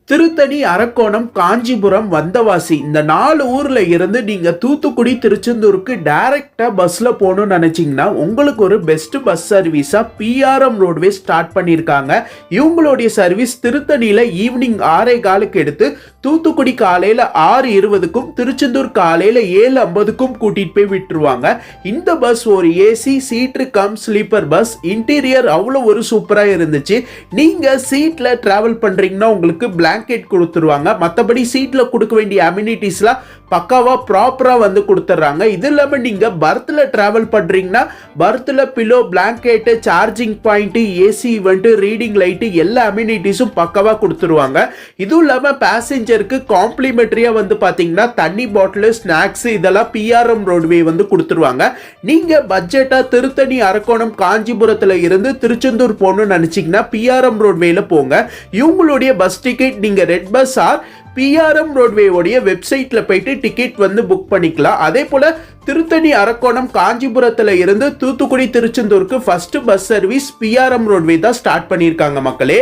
திருத்தணி, அரக்கோணம், காஞ்சிபுரம், வந்தவாசி இந்த 4 ஊர்ல இருந்து நீங்க தூத்துக்குடி, திருச்செந்தூருக்கு டைரக்டா பஸ்ல போகணும்னு நினைச்சீங்கன்னா உங்களுக்கு ஒரு பெஸ்ட் பஸ் சர்வீஸா பிஆர்எம் ரோட்வேஸ் ஸ்டார்ட் பண்ணியிருக்காங்க. இவங்களுடைய சர்வீஸ் திருத்தணியில ஈவினிங் 6:15க்கு எடுத்து தூத்துக்குடி காலையில 6:20க்கும் திருச்செந்தூர் காலையில 7:50க்கும் கூட்டிட்டு போய் விட்டுருவாங்க. இந்த பஸ் ஒரு ஏசி சீட்டு கம் ஸ்லீப்பர் பஸ். இன்டீரியர் அவ்வளோ ஒரு சூப்பரா இருந்துச்சு. நீங்க சீட்ல டிராவல் பண்றீங்கன்னா உங்களுக்கு பிளாங்கெட் கொடுத்துருவாங்க. மற்றபடி சீட்ல கொடுக்க வேண்டிய அம்யூனிட்டிஸ்லாம் பக்காவா ப்ராப்பரா வந்து கொடுத்துட்றாங்க. இது இல்லாமல் நீங்க பர்த்ல டிராவல் பண்றீங்கன்னா பர்த்ல pillow, blanket, charging point, AC vent, reading light எல்லா அம்யூனிட்டிஸும் பக்காவா கொடுத்துருவாங்க. இதுவும் இல்லாமல் பேசஞ்சருக்கு காம்ப்ளிமெண்டரியா வந்து பாத்தீங்கன்னா தண்ணி பாட்டில், ஸ்நாக்ஸ் இதெல்லாம் பிஆர்எம் ரோட்வே வந்து கொடுத்துருவாங்க. நீங்க பட்ஜெட்டா திருத்தணி, அரக்கோணம், காஞ்சிபுரத்துல இருந்து திருச்செந்தூர் போகணும்னு நினைச்சீங்கன்னா பிஆர்எம் ரோட்வேல போங்க. இவங்களுடைய பஸ் டிக்கெட் நீங்க ரெட் பஸ் ஆர் பிஆர்எம் ரோட்வேயோடைய வெப்சைட்ல போயிட்டு டிக்கெட் வந்து புக் பண்ணிக்கலாம். அதே போல திருத்தணி, அரக்கோணம், காஞ்சிபுரத்துல இருந்து தூத்துக்குடி, திருச்செந்தூருக்கு first bus service PRM roadway தான் ஸ்டார்ட் பண்ணியிருக்காங்க மக்களே.